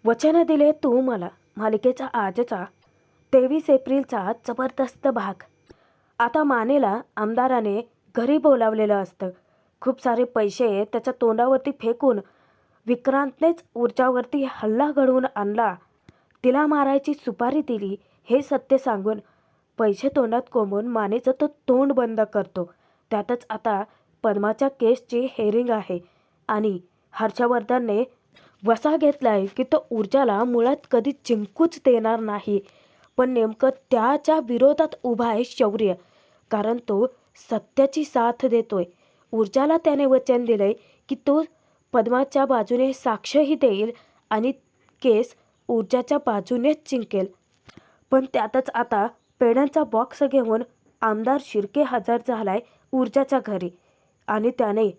वचन दिले तू मला मालिकेचा आजचा 23 एप्रिलचा जबरदस्त भाग. आता मानेला आमदाराने घरी बोलावलेलं असतं. खूप सारे पैसे त्याच्या तोंडावरती फेकून विक्रांतनेच ऊर्जावरती हल्ला घडवून आणला. तिला मारायची सुपारी दिली हे सत्य सांगून पैसे तोंडात कोंबून मानेचं तो तोंड बंद करतो. त्यातच आता पद्माच्या केसची हेअरिंग आहे आणि हर्षवर्धनने वसा घेतलाय की तो ऊर्जाला मुळात कधी जिंकूच देणार नाही. पण नेमकं त्याच्या विरोधात उभा आहे शौर्य, कारण तो सत्याची साथ देतोय. ऊर्जाला त्याने वचन दिलंय की तो पद्माच्या बाजूने साक्षही देईल आणि केस ऊर्जाच्या बाजूनेच जिंकेल. पण त्यातच आता पेढ्यांचा बॉक्स घेऊन आमदार शिर्के हजर झालाय ऊर्जाच्या घरी आणि त्याने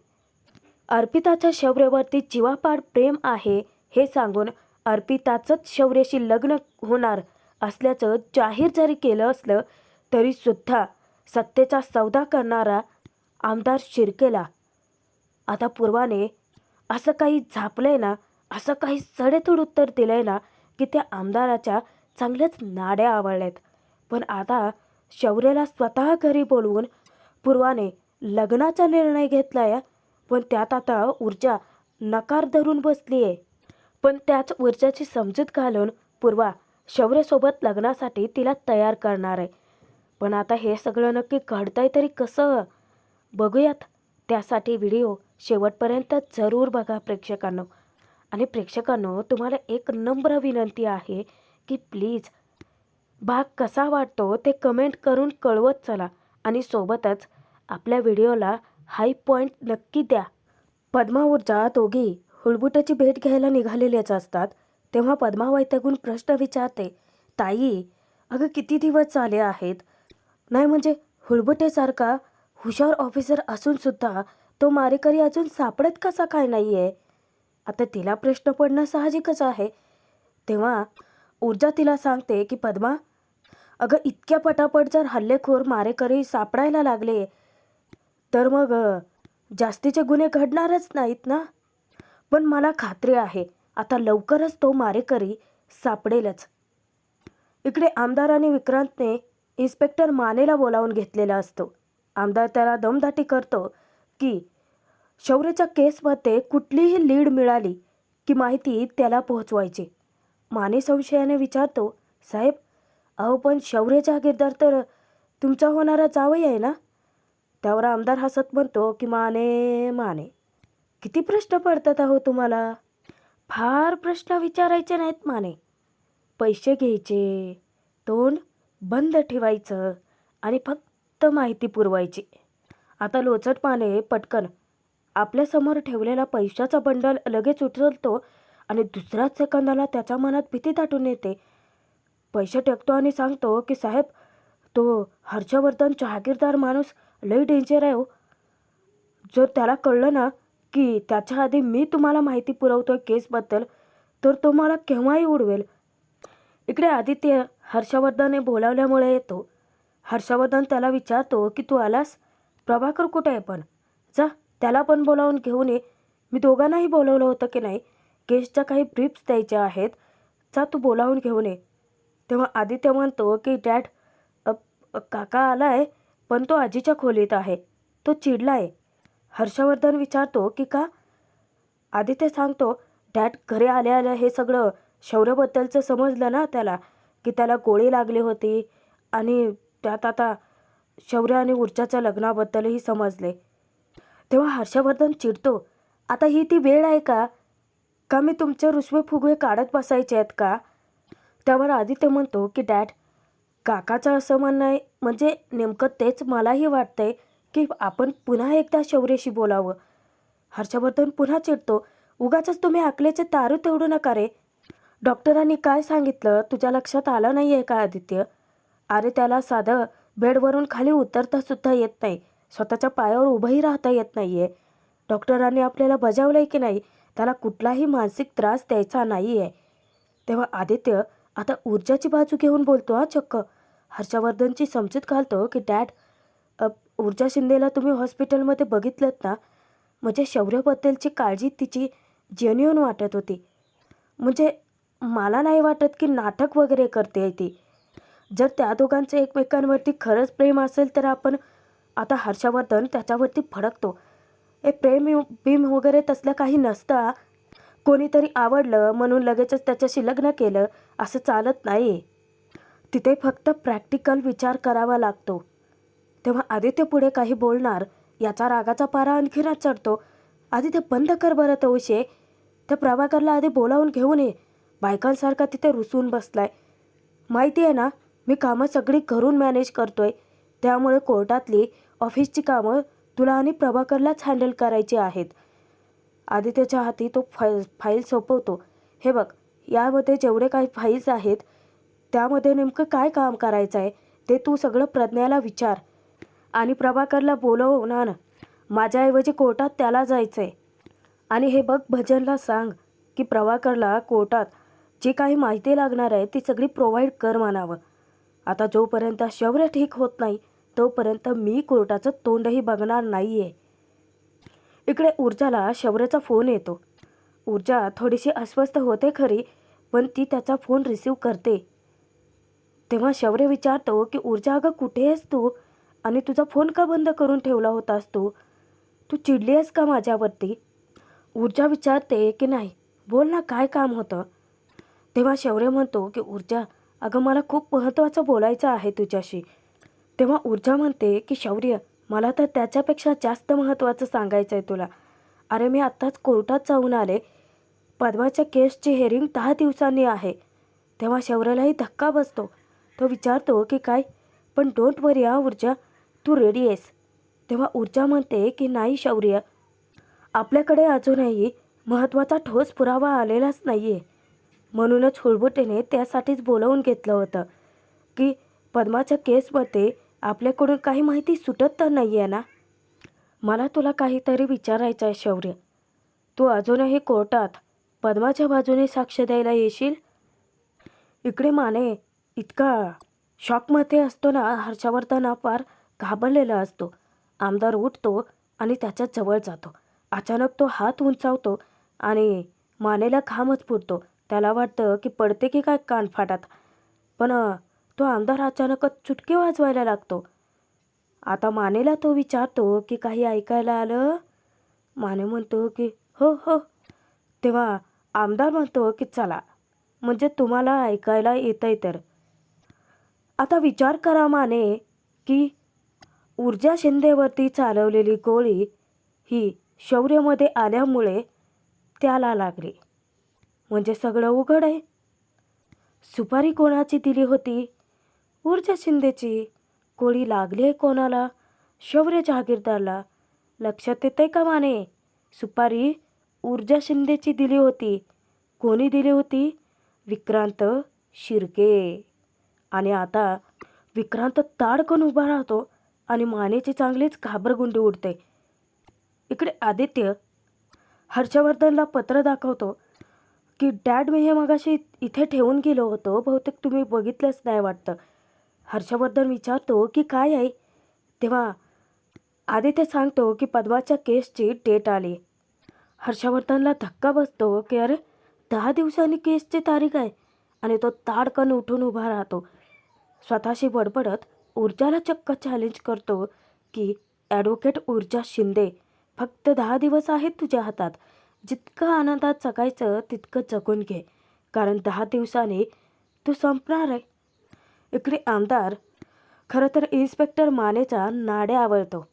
अर्पिताच्या शौर्यावरती जीवापाड प्रेम आहे हे सांगून अर्पिताचंच शौर्याशी लग्न होणार असल्याचं जाहीर जरी केलं असलं तरी सुद्धा सत्तेचा सौदा करणारा आमदार शिर्केला आता पूर्वाने असं काही झापलंय ना, असं काही सडेतोड उत्तर दिलंय ना की त्या आमदाराच्या चांगल्याच नाड्या आवडल्यात. पण आता शौर्याला स्वतः घरी बोलवून पूर्वाने लग्नाचा निर्णय घेतलाय. पण त्यात आता ऊर्जा नकार धरून बसली आहे. पण त्याच ऊर्जाची समजूत घालून पूर्वा शौर्यासोबत लग्नासाठी तिला तयार करणार आहे. पण आता हे सगळं नक्की घडतंय तरी कसं, बघूयात. त्यासाठी व्हिडिओ शेवटपर्यंत जरूर बघा प्रेक्षकांनो. आणि प्रेक्षकांनो, तुम्हाला एक नम्र विनंती आहे की प्लीज भाग कसा वाटतो ते कमेंट करून कळवत चला आणि सोबतच आपल्या व्हिडिओला हाय पॉईंट नक्की द्या. पद्मा ऊर्जा दोघी हुळबुटाची भेट घ्यायला निघालेलेच असतात तेव्हा पद्मा वैतागून प्रश्न विचारते, ताई अगं किती दिवस झाले आहेत, नाही म्हणजे हुळबुटेसारखा हुशार ऑफिसर असून सुद्धा तो मारेकरी अजून सापडत कसा काय नाही आहे. आता तिला प्रश्न पडणं साहजिकच आहे. तेव्हा ऊर्जा तिला सांगते की पद्मा अगं इतक्या पटापट जर हल्लेखोर मारेकरी सापडायला लागले तर मग जास्तीचे गुन्हे घडणारच नाहीत ना. पण मला खात्री आहे आता लवकरच तो मारेकरी सापडेलच. इकडे आमदार आणि विक्रांतने इन्स्पेक्टर मानेला बोलावून घेतलेला असतो. आमदार त्याला दमदाटी करतो की शौर्याच्या केसमध्ये कुठलीही लीड मिळाली की माहिती त्याला पोहोचवायची. माने संशयाने विचारतो, साहेब अहो पण शौर्य जागीरदार तर तुमचा होणारा जावई आहे ना. त्यावर आमदार हसत म्हणतो की माने माने किती प्रश्न पडतात अहो तुम्हाला. फार प्रश्न विचारायचे नाहीत माने. पैसे घ्यायचे, तोंड बंद ठेवायचं आणि फक्त माहिती पुरवायची. आता लोचट माने पटकन आपल्यासमोर ठेवलेला पैशाचा बंडल लगेच उचलतो आणि दुसऱ्याच सेकंदाला त्याच्या मनात भीती दाटून येते. पैसे टेकतो आणि सांगतो की साहेब तो हर्षवर्धन जहागीरदार माणूस लई डेंजर आहे हो. जर त्याला कळलं ना की त्याच्या आधी मी तुम्हाला माहिती पुरवतोय केसबद्दल तर तो मला केव्हाही उडवेल. इकडे आदित्य हर्षवर्धनने बोलावल्यामुळे येतो. हर्षवर्धन त्याला विचारतो की तू आलास, प्रभाकर कुठे आहे, पण जा त्याला पण बोलावून घेऊन ये. मी दोघांनाही बोलवलं होतं की नाही, केसच्या काही ब्रीफ्स द्यायच्या आहेत, जा तू बोलावून घेऊन ये. तेव्हा आदित्य म्हणतो की डॅड काका आलाय पण तो आजीच्या खोलीत आहे, तो चिडलाय. हर्षवर्धन विचारतो की का. आदित्य सांगतो, डॅड घरी आल्या आल्या हे सगळं शौर्याबद्दलचं समजलं ना त्याला, की त्याला गोळी लागली होती आणि त्यात आता शौर्य आणि ऊर्जाच्या लग्नाबद्दलही समजले. तेव्हा हर्षवर्धन चिडतो, आता ही ती वेळ आहे का मी तुमचे रुसवे फुगवे काढत बसायचे आहेत का. त्यावर आदित्य म्हणतो की डॅड काकाचं असं म्हणणं आहे म्हणजे नेमकं तेच मलाही वाटतंय की आपण पुन्हा एकदा शौर्याशी बोलावं. हर्षवर्धन पुन्हा चिडतो, उगाचच तुम्ही अकलेचे तारू तेवढू नका रे. डॉक्टरांनी काय सांगितलं तुझ्या लक्षात आलं नाही आहे का आदित्य. अरे त्याला साधं बेडवरून खाली उतरता सुद्धा येत नाही, स्वतःच्या पायावर उभंही राहता येत नाही आहे. डॉक्टरांनी आपल्याला बजावलं आहे की नाही त्याला कुठलाही मानसिक त्रास द्यायचा नाही आहे. तेव्हा आदित्य आता ऊर्जाची बाजू घेऊन बोलतो हा चक्क. हर्षवर्धनची समजूत घालतो की डॅड ऊर्जा शिंदेला तुम्ही हॉस्पिटलमध्ये बघितलं ना, म्हणजे शौर्याबद्दलची काळजी तिची जेन्युइन वाटत होती. म्हणजे मला नाही वाटत की नाटक वगैरे करते आहे ती. जर त्या दोघांचं एकमेकांवरती खरंच प्रेम असेल तर आपण आता हर्षवर्धन त्याच्यावरती फडकतो. हे प्रेम वगैरे तसलं काही नसतं. कोणीतरी आवडलं म्हणून लगेचच त्याच्याशी लग्न केलं असं चालत नाही. तिथे फक्त प्रॅक्टिकल विचार करावा लागतो. तेव्हा आदित्य पुढे काही बोलणार याचा रागाचा पारा आणखीनच चढतो. आदित्य बंद कर बरं तो विषय. त्या प्रभाकरला आधी बोलावून घेऊन ये. बायकांसारखा तिथे रुसून बसलाय. माहिती आहे ना, मी कामं सगळी घरून मॅनेज करतोय. त्यामुळे कोर्टातली ऑफिसची कामं तुला आणि प्रभाकरलाच हँडल करायची आहेत. आदित्यच्या हाती तो फाईल सोपवतो. हे बघ, यामध्ये जेवढे काही फाईल्स आहेत त्यामध्ये नेमकं काय काम करायचं आहे ते तू सगळं प्रज्ञाला विचार आणि प्रभाकरला बोलवून आण. माझ्याऐवजी कोर्टात त्याला जायचं आहे. आणि हे बघ, भजनला सांग की प्रभाकरला कोर्टात जी काही माहिती लागणार आहे ती सगळी प्रोव्हाइड कर म्हणावं. आता जोपर्यंत शौर्य ठीक होत नाही तोपर्यंत मी कोर्टाचं तोंडही बघणार नाही आहे. इकडे ऊर्जाला शौर्याचा फोन येतो. ऊर्जा थोडीशी अस्वस्थ होते खरी, पण ती त्याचा फोन रिसीव करते. तेव्हा शौर्य विचारतो की ऊर्जा, अगं कुठे आहेस तू आणि तुझा फोन का बंद करून ठेवला होतास तू चिडली आहेस का माझ्यावरती? ऊर्जा विचारते की नाही, बोल ना, काय काम होतं? तेव्हा शौर्य म्हणतो की ऊर्जा, अगं मला खूप महत्त्वाचं बोलायचं आहे तुझ्याशी. तेव्हा ऊर्जा म्हणते की शौर्य, मला तर त्याच्यापेक्षा जास्त महत्त्वाचं सांगायचं आहे तुला. अरे मी आत्ताच कोर्टात जाऊन आले. पद्माच्या केसची हेअरिंग 10 दिवसांनी आहे. तेव्हा शौर्यालाही धक्का बसतो. तो विचारतो की काय? पण डोंट वरी ऊर्जा, तू रेडी आहेस? तेव्हा ऊर्जा म्हणते की नाही शौर्य, आपल्याकडे अजूनही महत्त्वाचा ठोस पुरावा आलेलाच नाही आहे. म्हणूनच हुळबुटेने त्यासाठीच बोलवून घेतलं होतं की पद्माच्या केसमध्ये आपल्याकडून काही माहिती सुटत तर नाही आहे ना. मला तुला काहीतरी विचारायचं आहे शौर्य. तू अजूनही कोर्टात पद्माच्या बाजूने साक्ष द्यायला येशील? इकडे माने इतका शॉकमध्ये असतो ना, हर्षवर्धन फार घाबरलेला असतो. आमदार उठतो आणि त्याच्या जवळ जातो. अचानक तो हात उंचावतो आणि मानेला घामच फुटतो. त्याला वाटतं की पडते की काय कानफाटात. पण तो आमदार अचानकच चुटकी वाजवायला लागतो. आता मानेला तो विचारतो की काही ऐकायला आलं? माने म्हणतो की हो हो. तेव्हा आमदार म्हणतो की चला, म्हणजे तुम्हाला ऐकायला येतंय तर. आता विचार करा माने की ऊर्जा शिंदेवरती चालवलेली गोळी ही शौर्यमध्ये आल्यामुळे त्याला लागली. म्हणजे सगळं उघड आहे. सुपारी कोणाची दिली होती? ऊर्जा शिंदेची. गोळी लागली आहे कोणाला? शौर्य जहागीरदारला. लक्षात येतंय का माने? सुपारी ऊर्जा शिंदेची दिली होती. कोणी दिली होती? विक्रांत शिर्के. आणि आता विक्रांत ताडकन उभा राहतो आणि मानेची चांगलीच घाबरगुंडी उडते. इकडे आदित्य हर्षवर्धनला पत्र दाखवतो की डॅड, मी हे मगाशी इथे ठेवून गेलो होतो, बहुतेक तुम्ही बघितलंच नाही वाटतं. हर्षवर्धन विचारतो की काय आहे? तेव्हा आदित्य सांगतो की पद्माच्या केसची डेट आली. हर्षवर्धनला धक्का बसतो की अरे, 10 दिवसांनी केसची तारीख आहे. आणि तो ताडकन उठून उभा राहतो. स्वतःशी बडबडत ऊर्जाला चक्क चॅलेंज करतो की ॲडव्होकेट ऊर्जा शिंदे, फक्त 10 दिवस आहेत तुझ्या हातात. जितकं आनंदात जगायचं तितकं जगून घे, कारण 10 दिवसांनी तू संपणार आहे. इकडे आमदार खरं तर इन्स्पेक्टर मानेचा नाड्या आवळतो.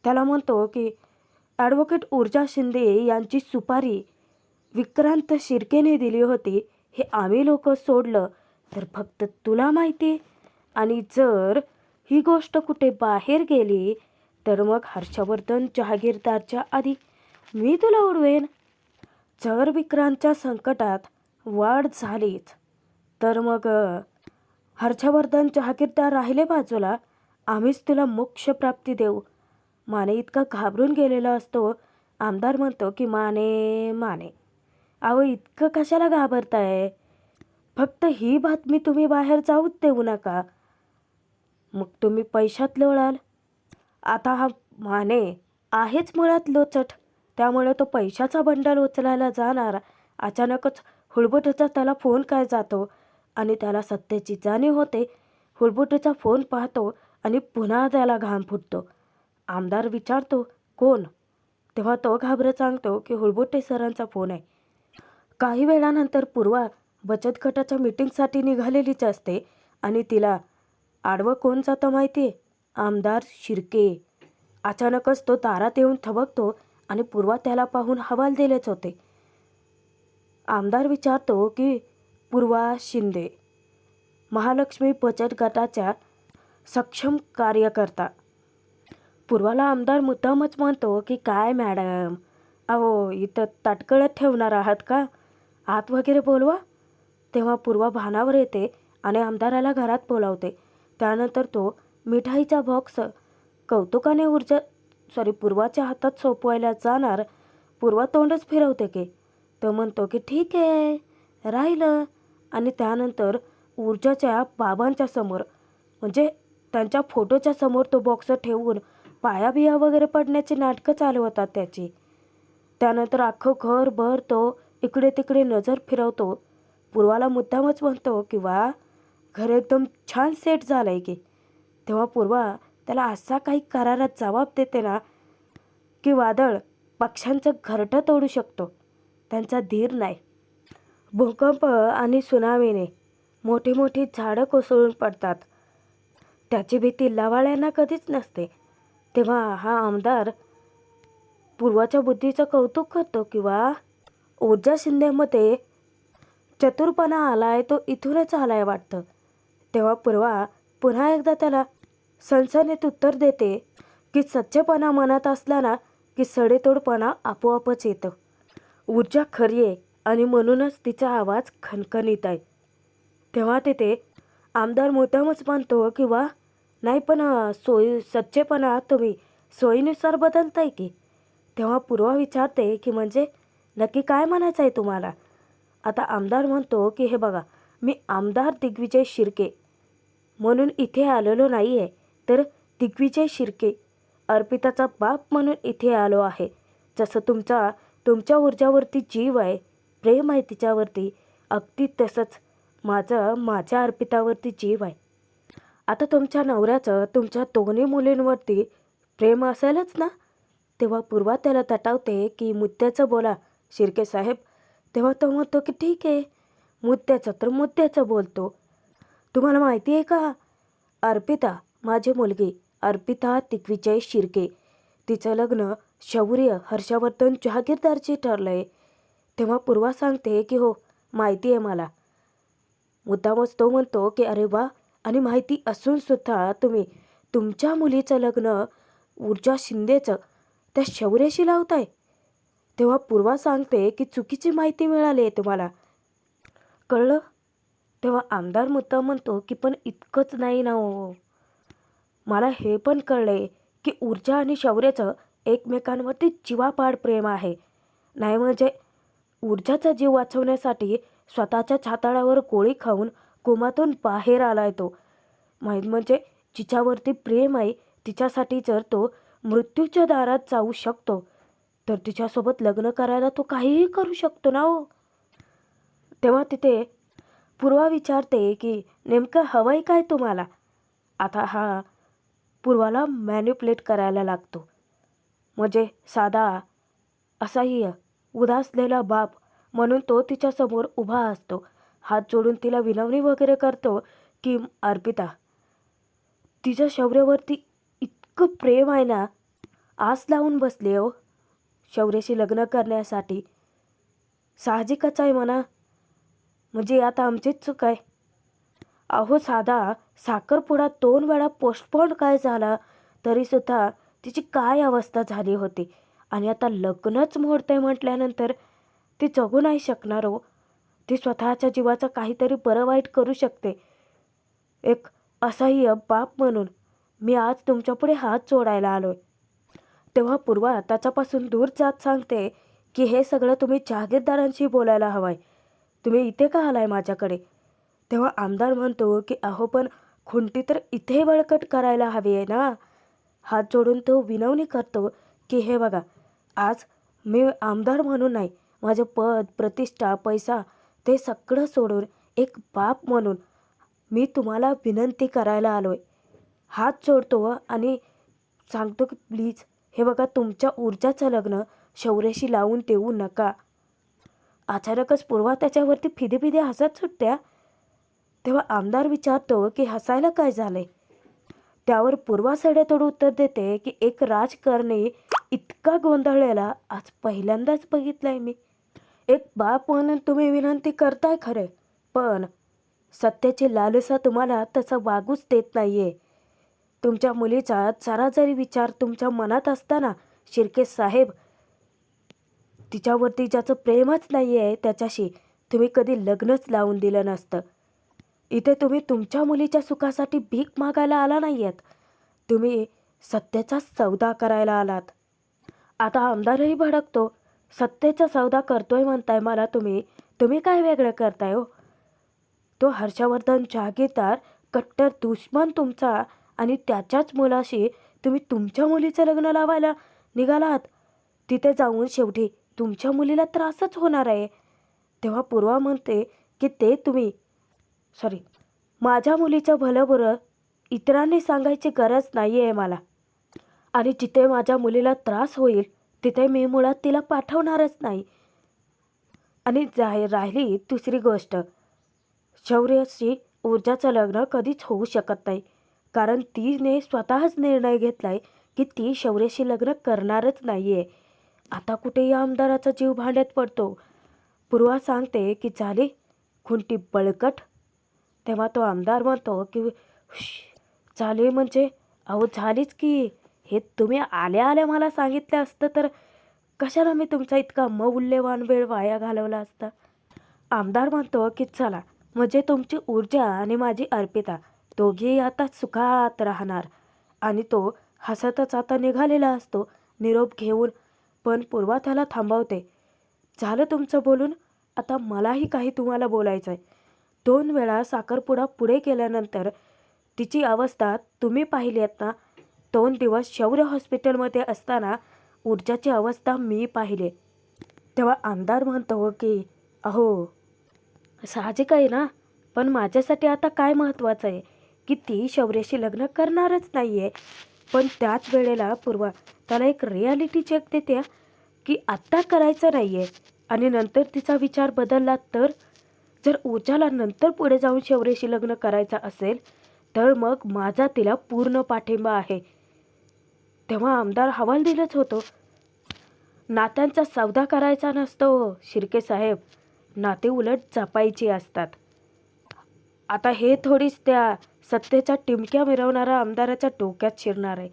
त्याला म्हणतो की ॲडव्होकेट ऊर्जा शिंदे यांची सुपारी विक्रांत शिर्केने दिली होती हे आम्ही लोक सोडलं तर फक्त तुला माहिती. आणि जर ही गोष्ट कुठे बाहेर गेली तर मग हर्षवर्धन जहागीरदारच्या आधी मी तुला उडवेन. जर विक्रांतच्या संकटात वाढ झालीच तर मग हर्षवर्धन जहागीरदार राहिले बाजूला, आम्हीच तुला मोक्षप्राप्ती देऊ. माने इतका घाबरून गेलेला असतो. आमदार म्हणतो की माने माने, अहो इतकं कशाला घाबरताय? फक्त ही बातमी तुम्ही बाहेर जाऊच देऊ नका, मग तुम्ही पैशात लोळाल. आता हा माने आहेच मुळात लोचट, त्यामुळे तो पैशाचा बंडल उचलायला जाणार. अचानकच हुळबुटेचा त्याला फोन काय जातो आणि त्याला सत्तेची जाणीव होते. हुळबुटेचा फोन पाहतो आणि पुन्हा त्याला घाम फुटतो. आमदार विचारतो, कोण? तेव्हा तो घाबरत सांगतो की हुळबुटे सरांचा फोन आहे. काही वेळानंतर पूर्वा बचत गटाच्या मीटिंगसाठी निघालेलीच असते आणि तिला आडवं कोण जातं माहिती आहे? आमदार शिर्के. अचानकच तो दारात येऊन थबकतो आणि पूर्वा त्याला पाहून हवालदिलेच होते. आमदार विचारतो की पूर्वा शिंदे, महालक्ष्मी बचत गटाच्या सक्षम कार्यकर्ता. पूर्वाला आमदार मुद्दामच म्हणतो की काय मॅडम, अहो इथं ताटकळत ठेवणार आहात का? आत वगैरे बोलवा. तेव्हा पूर्वा भानावर येते आणि आमदाराला घरात बोलावते. त्यानंतर तो मिठाईचा बॉक्स कौतुकाने पूर्वाच्या हातात सोपवायला जाणार. पूर्वा तोंडच फिरवते की. तो म्हणतो की ठीक आहे, राहिलं. आणि त्यानंतर ऊर्जाच्या बाबांच्या समोर, म्हणजे त्यांच्या फोटोच्या समोर तो बॉक्स ठेवून पायाबिया वगैरे पडण्याची नाटकं चालू होतात त्याची. त्यानंतर अख्खं घरभर तो इकडे तिकडे नजर फिरवतो. पूर्वाला मुद्दामच म्हणतो की वा, घर एकदम छान सेट झालं आहे की. तेव्हा पूर्वा त्याला असा काही करारात जबाब देते ना की वादळ पक्ष्यांचं घरटं तोडू शकतो, त्यांचा धीर नाही. भूकंप आणि सुनामीने मोठी मोठी झाडं कोसळून पडतात, त्याची भीती लवाळ्यांना कधीच नसते. तेव्हा हा आमदार पूर्वाच्या बुद्धीचं कौतुक करतो किंवा ऊर्जा शिंदेमध्ये चतुरपणा आलाय तो इथूनच आलाय वाटतं. तेव्हा पूर्वा पुन्हा एकदा त्याला सणसणीत उत्तर देते की सच्चेपणा मनात असला ना की सडेतोडपणा आपोआपच येतं. ऊर्जा खरी आहे आणि म्हणूनच तिचा आवाज खणखणीत आहे. तेव्हा तिथे आमदार मुद्दामच म्हणतो की वा, नाही पण सच्चेपणा तुम्ही सोयीनुसार बदलताय की. तेव्हा पूर्वा विचारते की म्हणजे नक्की काय म्हणायचं आहे तुम्हाला? आता आमदार म्हणतो की हे बघा, मी आमदार दिग्विजय शिर्के म्हणून इथे आलेलो नाही आहे, तर दिग्विजय शिर्के अर्पिताचा बाप म्हणून इथे आलो आहे. जसं तुमच्या ऊर्जावरती जीव आहे, प्रेम आहे तिच्यावरती, अगदी तसंच माझ्या अर्पितावरती जीव आहे. आता तुमच्या नवऱ्याचं तुमच्या दोन्ही मुलींवरती प्रेम असेलच ना? तेव्हा पूर्वा त्याला तटावते की मुद्द्याचं बोला शिर्के साहेब. तेव्हा तो म्हणतो की ठीक आहे, मुद्द्याचं तर मुद्द्याचं बोलतो. तुम्हाला माहिती आहे का, अर्पिता माझी मुलगी अर्पिता दिग्विजय शिर्के, तिचं लग्न शौर्य हर्षवर्धन जहागीरदारची ठरलं आहे. तेव्हा पूर्वा सांगते की हो, माहिती आहे मला. मुद्दामच तो म्हणतो की अरे वा, आणि माहिती असूनसुद्धा तुम्ही तुमच्या मुलीचं लग्न ऊर्जा शिंदेचं त्या शौर्याशी लावताय. तेव्हा पूर्वा सांगते की चुकीची माहिती मिळाली आहे तुम्हाला, कळलं? तेव्हा आमदार मुद्दाम म्हणतो की पण इतकंच नाही ना हो, मला हे पण कळले की ऊर्जा आणि शौर्याचं एकमेकांवरती जीवापाड प्रेम आहे. नाही म्हणजे ऊर्जाचा जीव वाचवण्यासाठी स्वतःच्या छाताळावर गोळी खाऊन कोमातून बाहेर आलाय तो. म्हणजे जिच्यावरती प्रेम आहे तिच्यासाठी जर तो मृत्यूच्या दारात जाऊ शकतो, तर तिच्यासोबत लग्न करायला तो काहीही करू शकतो ना हो. तेव्हा तिथे पूर्वा विचारते की नेमकं हवंय काय तुम्हाला? आता हा पूर्वाला मॅन्युप्लेट करायला लागतो. म्हणजे साधा असह्य उदासलेला बाप म्हणून तो तिच्यासमोर उभा असतो. हात जोडून तिला विनवणी वगैरे करतो की अर्पिता, तिच्या शौर्यावरती इतकं प्रेम आहे ना, आस लावून बसले हो शौर्याशी लग्न करण्यासाठी. साहजिकच आहे म्हणा, म्हणजे आता आमचीच चूक आहे. अहो साधा साखरपुडा 2 वेळा पोस्टपोन काय झाला तरीसुद्धा तिची काय अवस्था झाली होती, आणि आता लग्नच मोडतंय म्हटल्यानंतर ती जगू नाही शकणार हो. ती स्वतःच्या जीवाचं काहीतरी बरं वाईट करू शकते. एक असह्य बाप म्हणून मी आज तुमच्यापुढे हात जोडायला आलोय. तेव्हा पूर्वा त्याच्यापासून दूर जात सांगते की हे सगळं तुम्ही जहागीरदारांशी बोलायला हवंय, तुम्ही इथे का आलाय माझ्याकडे? तेव्हा आमदार म्हणतो की अहो पण खुंटी तर इथे बळकट करायला हवी आहे ना. हात जोडून तो विनवणी करतो की हे बघा, आज मी आमदार म्हणून नाही, माझं पद प्रतिष्ठा पैसा ते सगळं सोडून एक बाप म्हणून मी तुम्हाला विनंती करायला आलो आहे. हात जोडतो आणि सांगतो की प्लीज हे बघा, तुमच्या ऊर्जाचं लग्न शौर्याशी लावून देऊ नका. अचानकच पूर्वा त्याच्यावरती फिदे हसत सुटत्या. तेव्हा आमदार विचारतो की हसायला काय झालंय. त्यावर पूर्वा सडेतोड उत्तर देते की एक राजकारणी इतका गोंधळलेला आज पहिल्यांदाच बघितलाय मी. एक बाप म्हणून तुम्ही विनंती करताय खरे, पण सत्याची लालसा तुम्हाला तसं वागूच देत नाहीये. तुमच्या मुलीचा जरा जरी विचार तुमच्या मनात असताना शिर्के साहेब, तिच्यावरती ज्याचं प्रेमच नाही आहे त्याच्याशी तुम्ही कधी लग्नच लावून दिलं नसतं. इथे तुम्ही तुमच्या मुलीच्या सुखासाठी भीक मागायला आला नाही आहेत, तुम्ही सत्याचा सौदा करायला आलात. आता आमदारही भडकतो. सत्तेचा सौदा करतोय म्हणताय मला तुम्ही काय वेगळं करताय हो. तो हर्षवर्धन जहागीरदार कट्टर दुश्मन तुमचा, आणि त्याच्याच मुलाशी तुम्ही तुमच्या मुलीचं लग्न लावायला निघालात. तिथे जाऊन शेवटी तुमच्या मुलीला त्रासच होणार आहे. तेव्हा पूर्वा म्हणते की ते तुम्ही माझ्या मुलीचं भलं बुरं इतरांनी सांगायची गरज नाही आहे मला, आणि जिथे माझ्या मुलीला त्रास होईल तिथे मी मुळात तिला पाठवणारच नाही. आणि राहिली दुसरी गोष्ट, शौर्याशी ऊर्जाचं लग्न कधीच होऊ शकत नाही, कारण तिने स्वतःच निर्णय घेतलाय की ती शौर्याशी लग्न करणारच नाही आहे. आता कुठे या आमदाराचा जीव भांड्यात पडतो. पूर्वा सांगते की झाली खुंटी बळकट. तेव्हा तो आमदार म्हणतो की झाली म्हणजे अहो झालीच की. हे तुम्ही आल्या आल्या मला सांगितलं असतं तर कशाला मी तुमचा इतका मौल्यवान वेळ वाया घालवला असता. आमदार म्हणतो की चला, म्हणजे तुमची ऊर्जा आणि माझी अर्पिता दोघेही आता सुखात राहणार. आणि तो हसतच आता निघालेला असतो निरोप घेऊन, पण पूर्वा त्याला थांबवते. झालं तुमचं बोलून, आता मलाही काही तुम्हाला बोलायचं आहे. 2 वेळा साखरपुडा पुढे केल्यानंतर तिची अवस्था तुम्ही पाहिली आहेत ना. 2 दिवस शौर्य हॉस्पिटलमध्ये असताना ऊर्जाची अवस्था मी पाहिले. तेव्हा आमदार म्हणतो की अहो साहजिक आहे ना, पण माझ्यासाठी आता काय महत्त्वाचं आहे की ती शौर्याशी लग्न करणारच नाही आहे. पण त्याच वेळेला पूर्वा त्याला एक रियालिटी चेक देते की आत्ता करायचं नाही आहे, आणि नंतर तिचा विचार बदलला तर. जर ऊर्जाला नंतर पुढे जाऊन शौर्याशी लग्न करायचं असेल तर मग माझा तिला पूर्ण पाठिंबा आहे. तेव्हा आमदार हवालदिलच होतो. नात्यांचा सौदा करायचा नसतो शिर्के साहेब, नाते उलट जपायची असतात. आता हे थोडीच त्या सत्तेच्या टिमक्या मिरवणाऱ्या आमदाराच्या डोक्यात शिरणार आहे.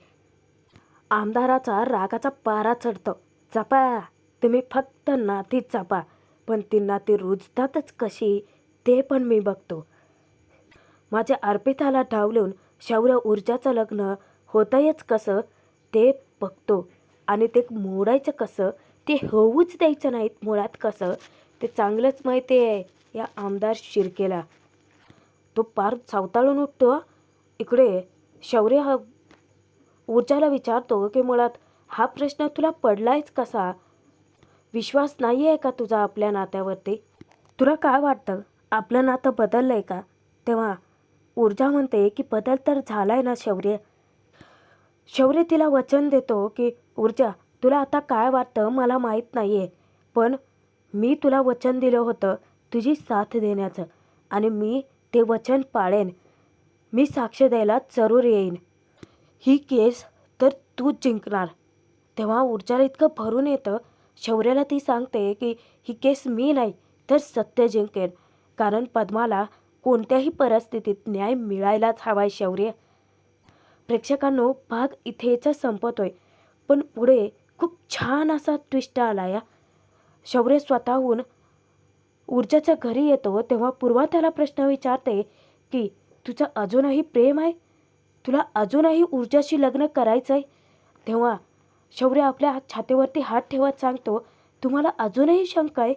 आमदाराचा रागाचा पारा चढतो. जपा, तुम्ही फक्त नातीच जपा, पण ती नाती रुजतातच कशी ते पण मी बघतो. माझ्या अर्पिताला डावलून शौर्य ऊर्जाचं लग्न होतंयच कसं ते बघतो, आणि ते मोडायचं कसं, ते होऊच द्यायचं नाहीत मुळात कसं ते चांगलंच माहिती आहे या आमदार शिर्केला. तो पार सावताळून उठतो. इकडे शौर्य ऊर्जाला विचारतो की मुळात हा प्रश्न तुला पडलायच कसा. विश्वास नाही आहे का तुझा आपल्या नात्यावरती. तुला काय वाटतं आपलं नातं बदललं आहे का. तेव्हा ऊर्जा म्हणते की बदल तर झालाय ना शौर्य. शौर्य तिला वचन देतो की ऊर्जा, तुला आता काय वाटतं मला माहीत नाही आहे, पण मी तुला वचन दिलं होतं तुझी साथ देण्याचं, आणि मी ते वचन पाळेन. मी साक्ष द्यायला जरूर येईन. ही केस तर तूच जिंकणार. तेव्हा ऊर्जाला इतकं भरून येतं. शौर्याला ती सांगते की ही केस मी नाही तर सत्य जिंकेन, कारण पद्माला कोणत्याही परिस्थितीत न्याय मिळायलाच हवाय शौर्य. प्रेक्षकांनो, भाग इथेच संपतोय, पण पुढे खूप छान असा ट्विस्ट आला या. शौर्य स्वतःहून ऊर्जाच्या घरी येतो तेव्हा पूर्वा त्याला प्रश्न विचारते की तुझं अजूनही प्रेम आहे, तुला अजूनही ऊर्जाशी लग्न करायचं आहे. तेव्हा शौर्य आपल्या छातीवरती हात ठेवत सांगतो, तुम्हाला अजूनही शंका आहे.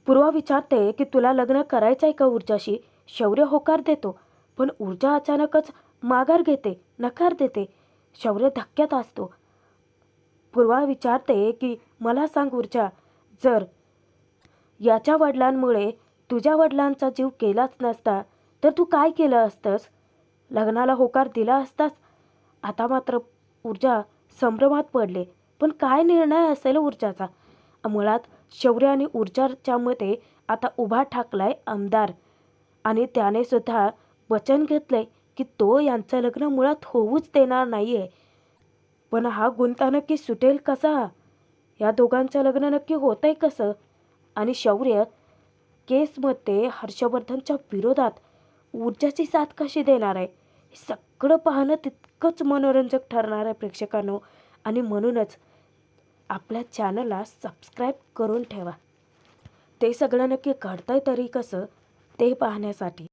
पूर्वा विचारते की तुला लग्न करायचं आहे का ऊर्जाशी. शौर्य होकार देतो, पण ऊर्जा अचानकच माघार घेते, नकार देते. शौर्य धक्क्यात असतो. पूर्वा विचारते की मला सांग ऊर्जा, जर याच्या वडिलांमुळे तुझ्या वडिलांचा जीव गेलाच नसता तर तू काय केलं असतंस? लग्नाला होकार दिला असतास? आता मात्र ऊर्जा संभ्रमात पडले. पण काय निर्णय असेल ऊर्जाचा? मुळात शौर्य आणि ऊर्जाच्या मते आता उभा ठाकलाय आमदार आणि त्याने सुद्धा वचन घेतलंय की तो यांचं लग्न मुळात होऊच देणार नाहीये. पण हा गुंता नक्की सुटेल कसा? या दोघांचं लग्न नक्की होतंय कसं? आणि शौर्य केसमध्ये हर्षवर्धनच्या विरोधात ऊर्जाची साथ कशी देणार आहे? हे सगळं पाहणं तितकंच मनोरंजक ठरणार आहे प्रेक्षकांनो. आणि म्हणूनच आपल्या चॅनलला सबस्क्राईब करून ठेवा. ते सगळं नक्की घडतंय तरी कसं ते पाहण्यासाठी.